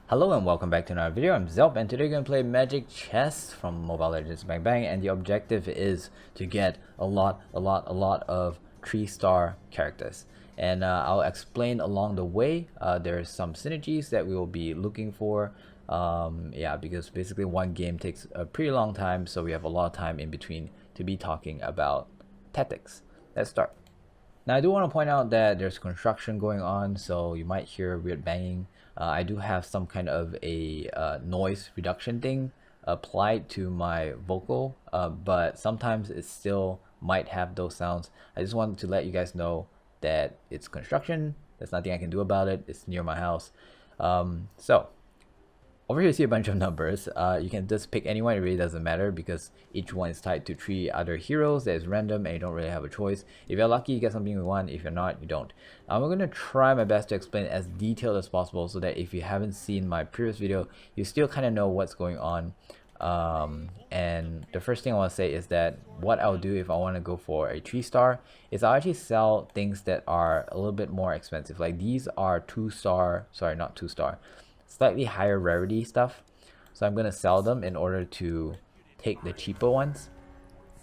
Hello and welcome back to another video. I'm Zelp and today we're going to play Magic Chess from Mobile Legends Bang Bang, and the objective is to get a lot of 3-star characters. And I'll explain along the way. There's some synergies that we will be looking for. Yeah, because basically one game takes a pretty long time, so we have a lot of time in between to be talking about tactics. Let's start. Now I do want to point out that there's construction going on, so you might hear weird banging. I do have some kind of a noise reduction thing applied to my vocal, but sometimes it still might have those sounds. I just wanted to let you guys know that it's construction. There's nothing I can do about it. It's near my house. So over here you see a bunch of numbers. You can just pick anyone, it really doesn't matter because each one is tied to 3 other heroes that is random and you don't really have a choice. If you're lucky, you get something you want. If you're not, you don't. I'm going to try my best to explain as detailed as possible so that if you haven't seen my previous video, you still kind of know what's going on. And the first thing I want to say is that what I'll do if I want to go for a 3-star is I'll actually sell things that are a little bit more expensive. Like these are 2-star, sorry, not 2-star, slightly higher rarity stuff, so I'm gonna sell them in order to take the cheaper ones.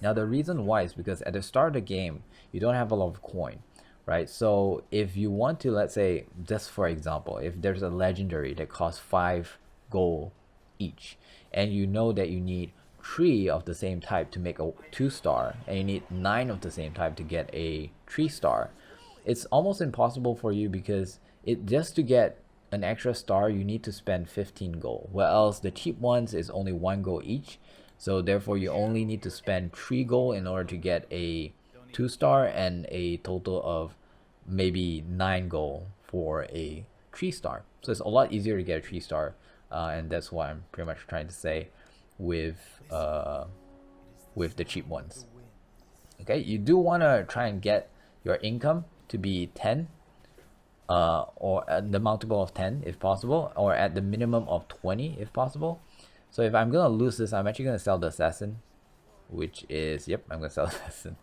Now the reason why is because at the start of the game you don't have a lot of coin, right? So if you want to, let's say, just for example, if there's a legendary that costs 5 gold each and you know that you need 3 of the same type to make a 2-star and you need 9 of the same type to get a 3-star, it's almost impossible for you because it just to get an extra star you need to spend 15 gold, whereas the cheap ones is only 1 gold each, so therefore you only need to spend 3 gold in order to get a 2-star and a total of maybe 9 gold for a 3-star. So it's a lot easier to get a 3-star, and that's what I'm pretty much trying to say with the cheap ones. Okay, you do want to try and get your income to be 10, or at the multiple of 10 if possible, or at the minimum of 20 if possible. So if I'm gonna lose this, I'm actually gonna sell the assassin, which is, yep, I'm gonna sell the assassin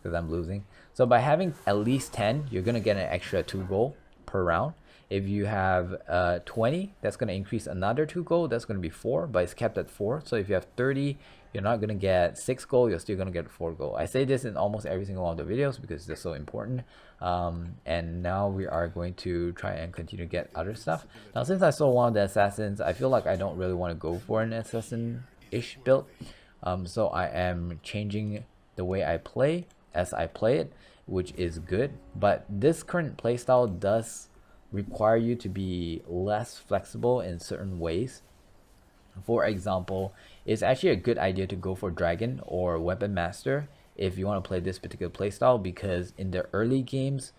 because I'm losing. So by having at least 10, you're gonna get an extra 2 gold per round. If you have 20, that's gonna increase another 2 gold. That's gonna be 4, but it's kept at 4. So if you have 30, you're not gonna get 6 gold, you're still gonna get 4 gold. I say this in almost every single one of the videos because they're so important. And now we are going to try and continue to get other stuff. Now since I saw one of the assassins, I feel like I don't really want to go for an assassin-ish build. So I am changing the way I play as I play it, which is good. But this current playstyle does require you to be less flexible in certain ways. For example, it's actually a good idea to go for Dragon or Weapon Master if you want to play this particular playstyle, because in the early games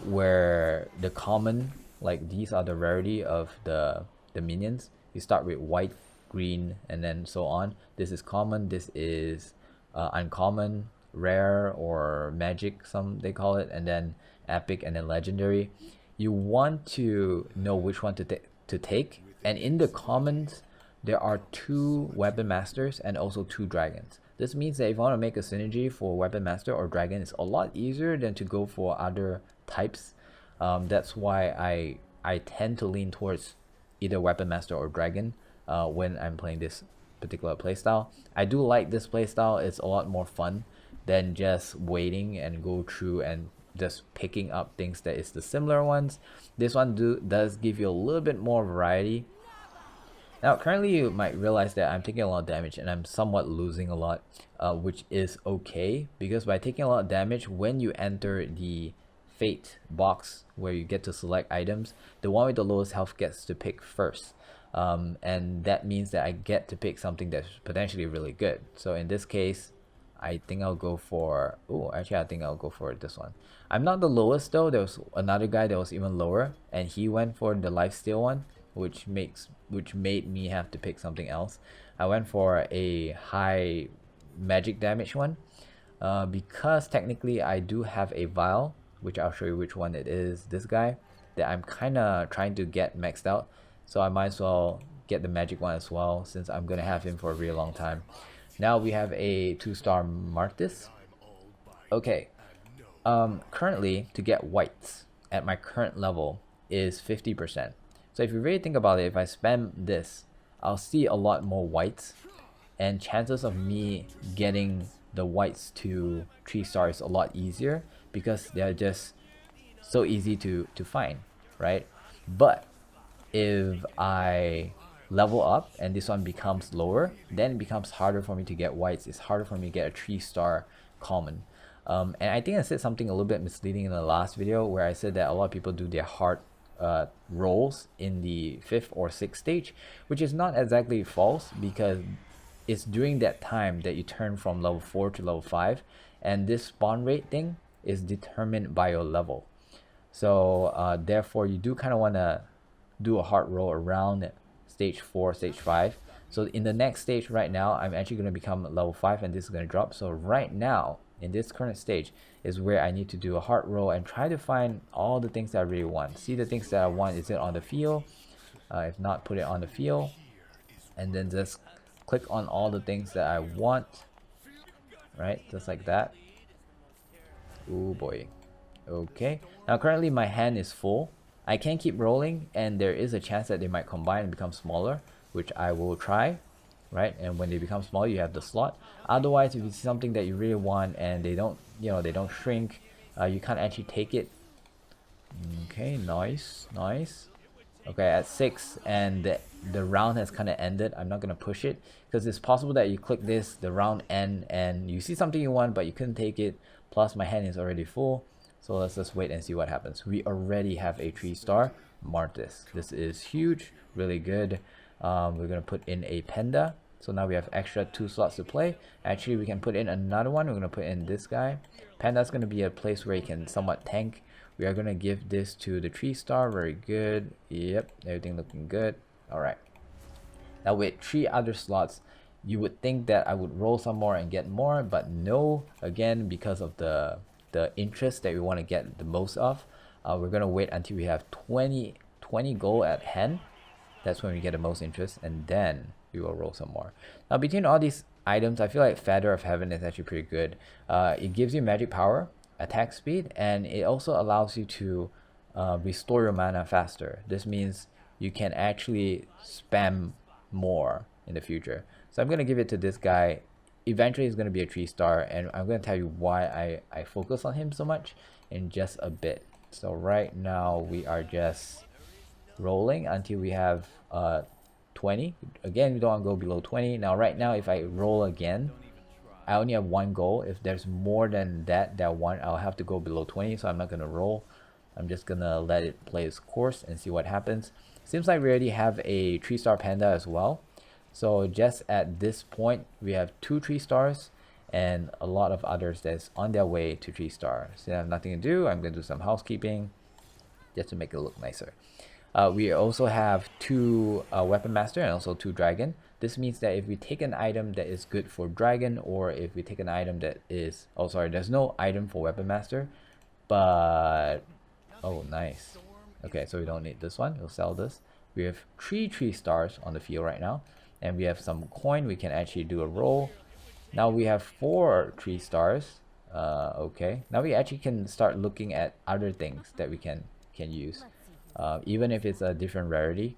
where the common, like these are the rarity of the minions, you start with white, green, and then so on. This is common, this is uncommon, rare, or magic, some they call it, and then epic, and then legendary. You want to know which one to take, and in the commons there are 2 weapon masters and also 2 dragons. This means that if you want to make a synergy for weapon master or dragon, it's a lot easier than to go for other types. That's why I tend to lean towards either weapon master or dragon when I'm playing this particular playstyle. I do like this playstyle. It's a lot more fun than just waiting and go through and just picking up things that is the similar ones. This one does give you a little bit more variety. Now currently you might realize that I'm taking a lot of damage and I'm somewhat losing a lot, which is okay, because by taking a lot of damage, when you enter the fate box where you get to select items, the one with the lowest health gets to pick first. And that means that I get to pick something that's potentially really good. So in this case, I think I'll go for, I think I'll go for this one. I'm not the lowest though. There was another guy that was even lower and he went for the lifesteal one, which made me have to pick something else. I went for a high magic damage one, because technically I do have a vial, which I'll show you which one it is, this guy, that I'm kind of trying to get maxed out. So I might as well get the magic one as well, since I'm gonna have him for a really long time. Now we have a 2-star Martis. Okay, currently to get whites at my current level is 50%. So if you really think about it, if I spam this, I'll see a lot more whites, and chances of me getting the whites to 3 stars a lot easier because they're just so easy to find, right? But if I level up and this one becomes lower, then it becomes harder for me to get whites. It's harder for me to get a 3-star common. And I think I said something a little bit misleading in the last video where I said that a lot of people do their hard rolls in the 5th or 6th stage, which is not exactly false because it's during that time that you turn from level 4 to level 5, and this spawn rate thing is determined by your level. So therefore you do kind of want to do a hard roll around stage 4, stage 5. So in the next stage right now, I'm actually going to become level 5 and this is going to drop. So right now in this current stage is where I need to do a hard roll and try to find all the things that I really want. See the things that I want, is it on the field? If not, put it on the field, and then just click on all the things that I want, right? Just like that. Oh boy. Okay, now currently my hand is full. I can keep rolling and there is a chance that they might combine and become smaller, which I will try, right? And when they become smaller, you have the slot. Otherwise, if you see something that you really want and they don't, they don't shrink, you can't actually take it. Okay, nice. Okay, at 6 and the round has kind of ended. I'm not going to push it because it's possible that you click this, the round end, and you see something you want but you couldn't take it. Plus my hand is already full. So let's just wait and see what happens. We already have a 3-star Martis. This is huge, really good. We're going to put in a Panda. So now we have extra 2 slots to play. Actually, we can put in another one. We're going to put in this guy. Panda's going to be a place where you can somewhat tank. We are going to give this to the 3-star. Very good. Yep, everything looking good. All right. Now with 3 other slots, you would think that I would roll some more and get more, but no. Again, because of the interest that we want to get the most of, we're going to wait until we have 20 gold at hand. That's when we get the most interest, and then we will roll some more. Now between all these items, I feel like Feather of Heaven is actually pretty good. It gives you magic power, attack speed, and it also allows you to restore your mana faster. This means you can actually spam more in the future. So I'm going to give it to this guy. Eventually he's going to be a 3-star, and I'm going to tell you why I focus on him so much in just a bit. So right now we are just rolling until we have 20. Again, we don't want to go below 20. Now right now if I roll again, I only have 1 goal. If there's more than that one, I'll have to go below 20. So I'm not going to roll. I'm just going to let it play its course and see what happens. Seems like we already have a 3-star Panda as well. So just at this point, we have 2 3-stars and a lot of others that's on their way to 3-star. So I have nothing to do. I'm going to do some housekeeping just to make it look nicer. We also have 2 Weapon Master and also 2 Dragon. This means that if we take an item that is good for Dragon, or if we take an item that is... Oh, sorry, there's no item for Weapon Master. But... Oh, nice. Okay, so we don't need this one. We'll sell this. We have 3 3-stars on the field right now. And we have some coin. We can actually do a roll. Now we have 4 3-stars. Okay. Now we actually can start looking at other things that we can use. Even if it's a different rarity.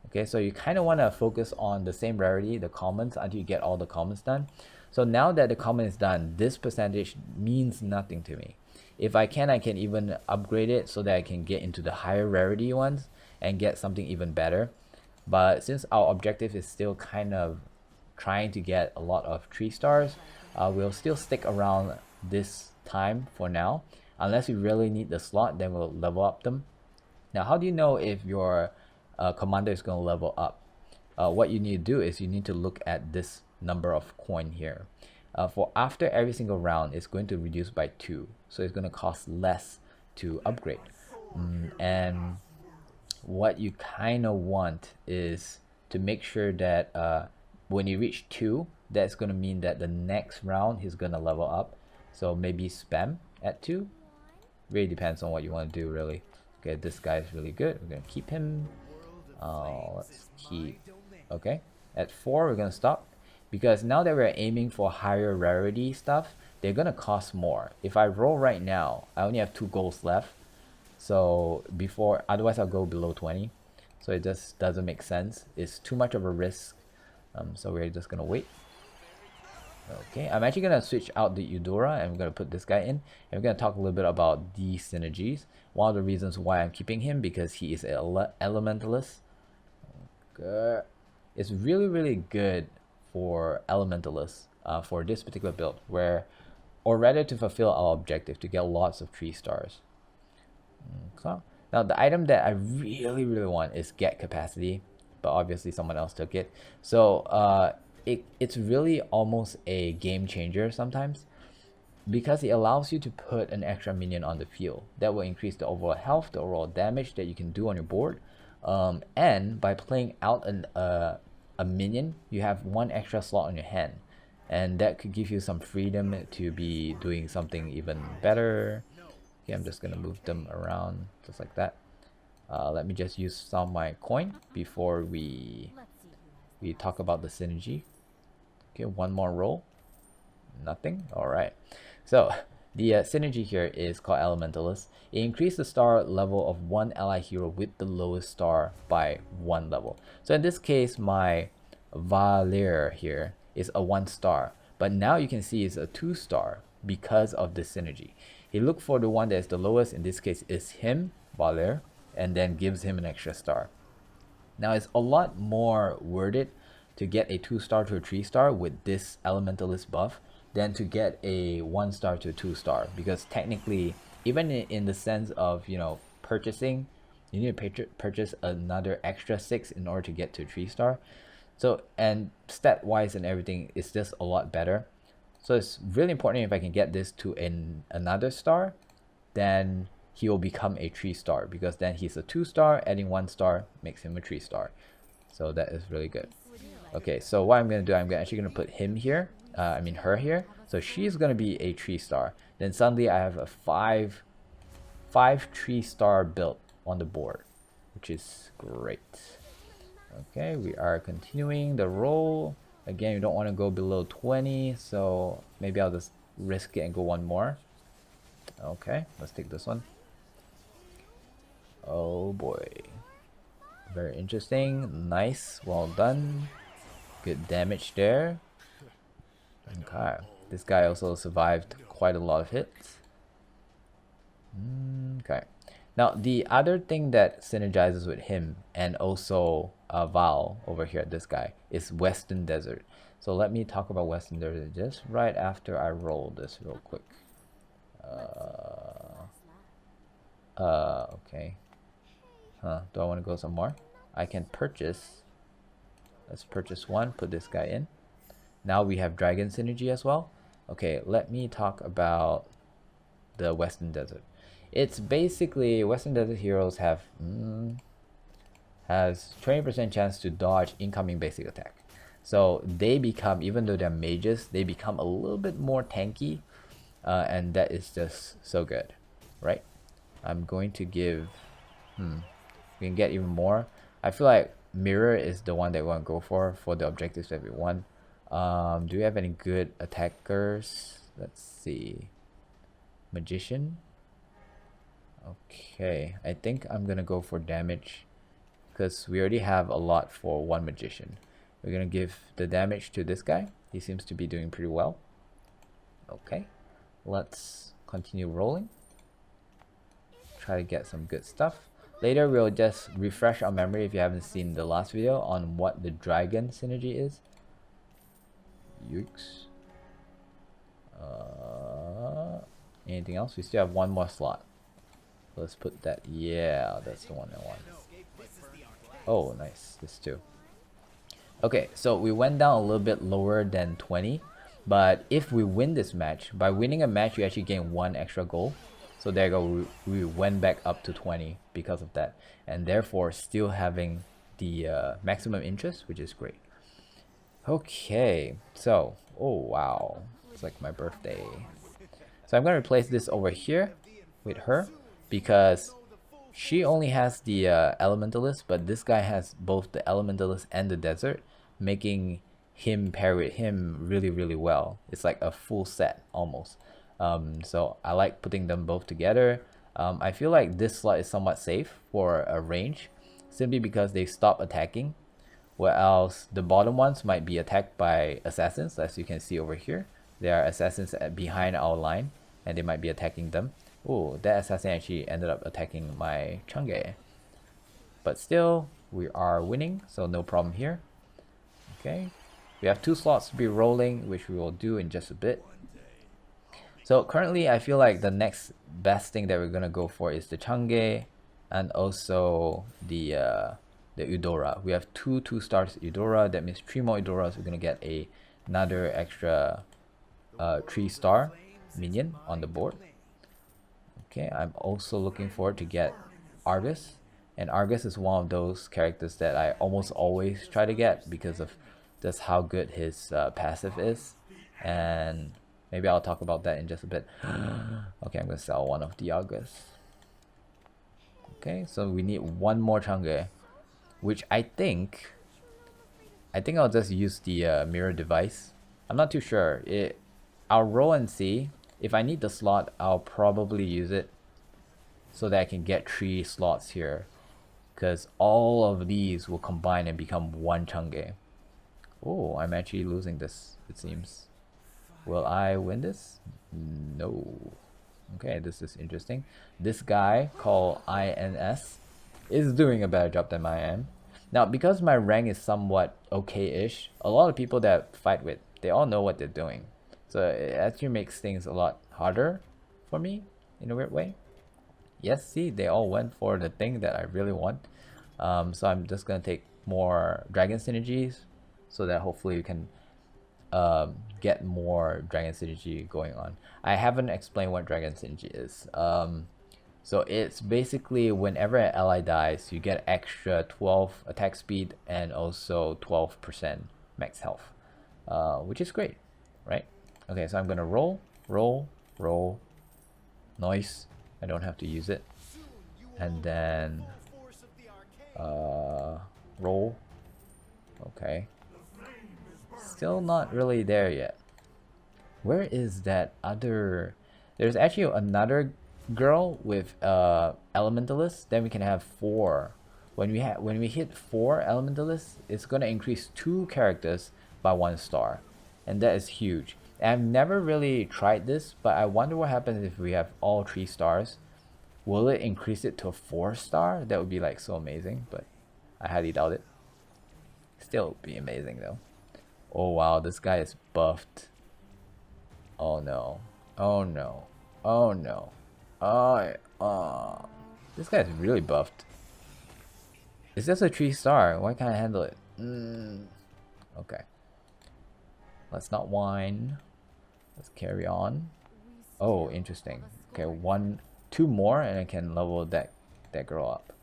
Okay, so you kind of want to focus on the same rarity, the commons, until you get all the commons done. So now that the common is done, this percentage means nothing to me. If I can even upgrade it so that I can get into the higher rarity ones and get something even better. But since our objective is still kind of trying to get a lot of 3-stars, we'll still stick around this time for now. Unless we really need the slot, then we'll level up them. Now, how do you know if your commander is going to level up? What you need to do is you need to look at this number of coin here. For after every single round, it's going to reduce by 2. So it's going to cost less to upgrade. And what you kind of want is to make sure that when you reach 2, that's going to mean that the next round he's going to level up. So maybe spam at 2. Really depends on what you want to do, really. Okay, this guy is really good. We're going to keep him. Let's keep. Okay, at 4 we're going to stop, because now that we're aiming for higher rarity stuff, they're going to cost more. If I roll right now, I only have 2 golds left. So otherwise I'll go below 20. so it just doesn't make sense. It's too much of a risk, so we're just gonna wait. Okay, I'm actually gonna switch out the Eudora and I'm gonna put this guy in, and we're gonna talk a little bit about the synergies. One of the reasons why I'm keeping him, because he is an elementalist. Good. It's really good for elementalists for this particular build, where, or rather to fulfill our objective to get lots of 3 stars. Okay. Now the item that I really want is get capacity, but obviously someone else took it. So it's really almost a game changer sometimes, because it allows you to put an extra minion on the field that will increase the overall health, the overall damage that you can do on your board. And by playing out a minion, you have 1 extra slot on your hand, and that could give you some freedom to be doing something even better. Okay, I'm just gonna move them around just like that. Let me just use some of my coin before we talk about the synergy. Okay, 1 more roll. Nothing. All right. So the synergy here is called Elementalist. It increases the star level of 1 ally hero with the lowest star by 1 level. So in this case, my Valir here is a 1 star, but now you can see it's a 2 star because of this synergy. He looked for the one that is the lowest, in this case is him, Valir, and then gives him an extra star. Now it's a lot more worth it to get a 2 star to a 3 star with this elementalist buff than to get a 1 star to a 2 star, because technically, even in the sense of, you know, purchasing, you need to purchase another extra 6 in order to get to 3 star. So, and stat wise and everything, it's just a lot better. So it's really important, if I can get this to another star, then he will become a 3 star, because then he's a 2 star, adding 1 star makes him a 3 star. So that is really good. Okay, so what I'm gonna do, I'm actually gonna put him here, I mean her here, so she's gonna be a 3 star. Then suddenly I have a 5 3 star build on the board, which is great. Okay, we are continuing the roll. Again, you don't want to go below 20, so maybe I'll just risk it and go 1 more. Okay, let's take this one. Oh boy, very interesting. Nice, well done. Good damage there. Okay, this guy also survived quite a lot of hits. Okay, now the other thing that synergizes with him and also Val over here, this guy, is Western Desert. So let me talk about Western Desert just right after I roll this real quick. Okay. Do I want to go some more? I can purchase. Let's purchase 1, put this guy in. Now we have Dragon Synergy as well. Okay, let me talk about the Western Desert. It's basically, Western Desert heroes have has 20% chance to dodge incoming basic attack. So they become, even though they're mages, they become a little bit more tanky, and that is just so good, right? I'm going to give, we can get even more. I feel like Mirror is the one that we want to go for the objectives that we want. Do we have any good attackers? Let's see. Magician. Okay, I think I'm gonna go for damage, because we already have a lot for 1 magician. We're gonna give the damage to this guy. He seems to be doing pretty well. Okay, let's continue rolling. Try to get some good stuff. Later we'll just refresh our memory, if you haven't seen the last video, on what the dragon synergy is. Yikes. Anything else? We still have 1 more slot. Let's put that. Yeah, that's the one I want. Oh, nice. This too. Okay, so we went down a little bit lower than 20, but if we win this match, by winning a match, you actually gain 1 extra goal. So there you go. We went back up to 20 because of that, and therefore still having the maximum interest, which is great. Okay, so oh wow, it's like my birthday. So I'm gonna replace this over here with her, because she only has the elementalist, but this guy has both the elementalist and the desert, making him pair with him really well. It's like a full set almost. So I like putting them both together. I feel like this slot is somewhat safe for a range, simply because they stop attacking, whereas the bottom ones might be attacked by assassins, as you can see over here. There are assassins behind our line, and they might be attacking them. Oh, that assassin actually ended up attacking my Chang'e. But still, we are winning, so no problem here. Okay, we have 2 slots to be rolling, which we will do in just a bit. So currently, I feel like the next best thing that we're gonna go for is the Chang'e, and also the Eudora. We have 2 stars Eudora. That means 3 more Eudoras. We're gonna get another extra 3-star minion on the board. Okay, I'm also looking forward to get Argus, and Argus is one of those characters that I almost always try to get because of just how good his passive is, and maybe I'll talk about that in just a bit. Okay, I'm gonna sell one of the Argus. Okay, so we need 1 more Chang'e, which I think I'll just use the mirror device. I'm not too sure. I'll roll and see. If I need the slot, I'll probably use it so that I can get 3 slots here, because all of these will combine and become 1 Chang'e. Oh, I'm actually losing this, it seems. Will I win this? No. Okay, this is interesting. This guy called INS is doing a better job than I am. Now, because my rank is somewhat okay-ish, a lot of people that I fight with, they all know what they're doing. So it actually makes things a lot harder for me in a weird way. Yes, see, they all went for the thing that I really want. So I'm just gonna take more dragon synergies so that hopefully we can get more dragon synergy going on. I haven't explained what dragon synergy is. So it's basically whenever an ally dies, you get extra 12 attack speed and also 12% max health, which is great, right? Okay, so I'm gonna roll, noise. I don't have to use it, and then roll. Okay, still not really there yet. Where is that other? There's actually another girl with elementalists. Then we can have 4. When we hit 4 elementalists, it's gonna increase 2 characters by 1 star, and that is huge. I've never really tried this, but I wonder what happens if we have all 3 stars. Will it increase it to a 4-star? That would be like so amazing, but I highly doubt it. Still be amazing though. Oh wow, this guy is buffed. Oh no. Oh no. Oh no. Oh, this guy is really buffed. It's just a 3-star. Why can't I handle it? Okay. Let's not whine. Let's carry on. Oh, interesting. Okay, 2 more, and I can level that girl up.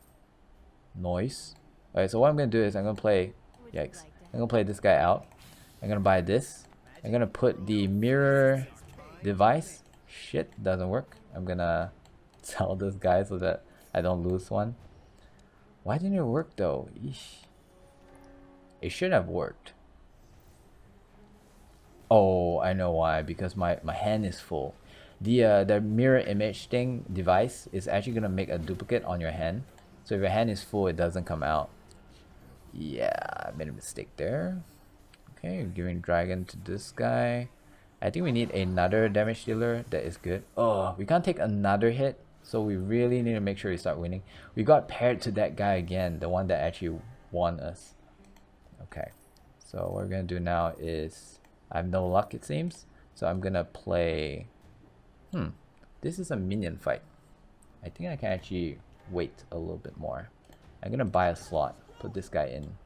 Noise. Alright, so what I'm gonna do is I'm gonna play. Yikes! I'm gonna play this guy out. I'm gonna buy this. I'm gonna put the mirror device. Shit, doesn't work. I'm gonna sell this guy so that I don't lose one. Why didn't it work though? Eesh. It should have worked. Oh, I know why. Because my hand is full. The mirror image thing device is actually gonna make a duplicate on your hand. So if your hand is full, it doesn't come out. Yeah, I made a mistake there. Okay, giving dragon to this guy. I think we need another damage dealer that is good. Oh, we can't take another hit, so we really need to make sure we start winning. We got paired to that guy again, the one that actually won us. Okay, so what we're gonna do now is, I have no luck it seems, so I'm gonna play. This is a minion fight. I think I can actually wait a little bit more. I'm gonna buy a slot, put this guy in.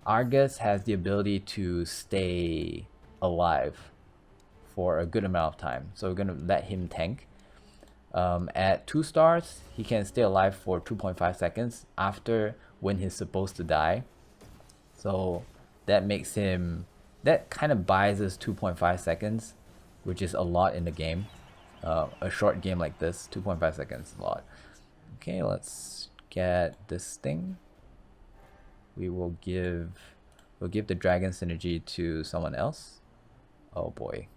Argus has the ability to stay alive for a good amount of time, so we're gonna let him tank. At 2 stars, he can stay alive for 2.5 seconds after when he's supposed to die. So that makes him, that kind of buys us 2.5 seconds, which is a lot in the game. A short game like this, 2.5 seconds is a lot. Okay, let's get this thing. We'll give the dragon synergy to someone else. Oh boy.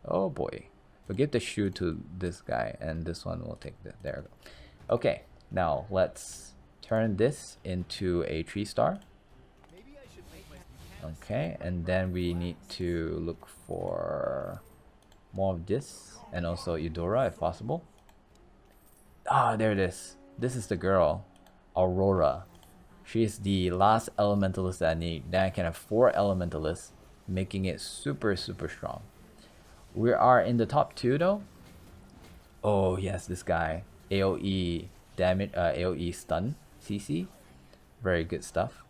Oh boy. We'll give the shoe to this guy, and this one will take the, there we go. Okay, now let's turn this into a 3-star. Okay, and then we need to look for more of this, and also Eudora if possible. Ah, there it is. This is the girl, Aurora. She is the last elementalist that I need. Then I can have 4 elementalists, making it super strong. We are in the top 2 though. Oh yes, this guy. AoE damage, AoE stun, CC. Very good stuff.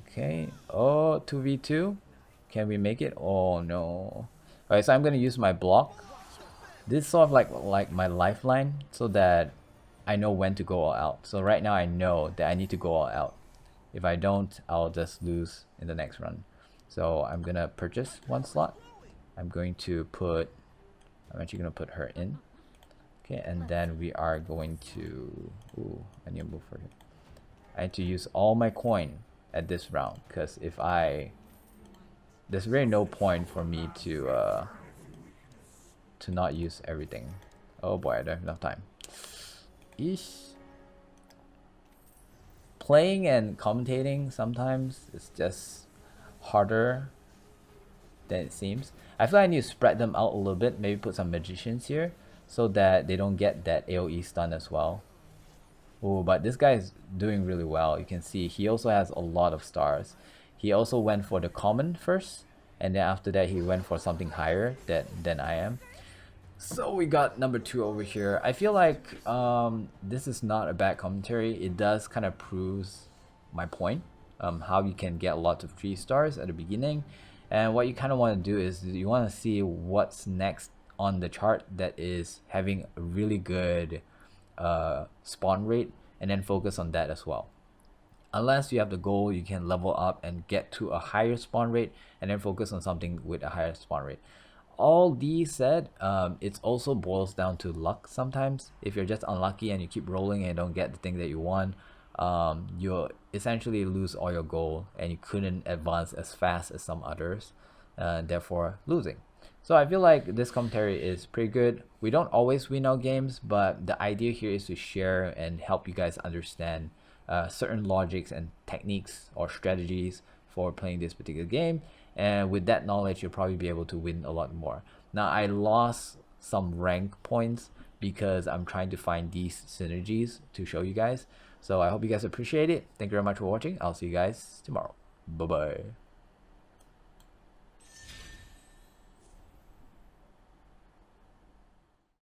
Okay. Oh, 2v2. Can we make it? Oh no. Alright, so I'm gonna use my block. This is sort of like my lifeline, so that I know when to go all out. So right now I know that I need to go all out. If I don't, I'll just lose in the next run. So I'm gonna purchase 1 slot. I'm actually gonna put her in. Okay, and then we are going to, ooh, I need to move for him. I need to use all my coin at this round, because there's really no point for me to not use everything. Oh boy, I don't have enough time. Eesh. Playing and commentating sometimes is just harder than it seems. I feel like I need to spread them out a little bit, maybe put some magicians here so that they don't get that AoE stun as well. Oh, but this guy is doing really well. You can see he also has a lot of stars. He also went for the common first, and then after that he went for something higher than I am. So we got number 2 over here. I feel like this is not a bad commentary. It does kind of proves my point, how you can get a lot of 3 stars at the beginning. And what you kind of want to do is you want to see what's next on the chart that is having a really good spawn rate, and then focus on that as well. Unless you have the goal, you can level up and get to a higher spawn rate, and then focus on something with a higher spawn rate. All these said, it also boils down to luck sometimes. If you're just unlucky and you keep rolling and don't get the thing that you want, you'll essentially lose all your goal, and you couldn't advance as fast as some others, therefore losing. So I feel like this commentary is pretty good. We don't always win our games, but the idea here is to share and help you guys understand certain logics and techniques or strategies for playing this particular game. And with that knowledge, you'll probably be able to win a lot more. Now, I lost some rank points because I'm trying to find these synergies to show you guys. So I hope you guys appreciate it. Thank you very much for watching. I'll see you guys tomorrow. Bye bye.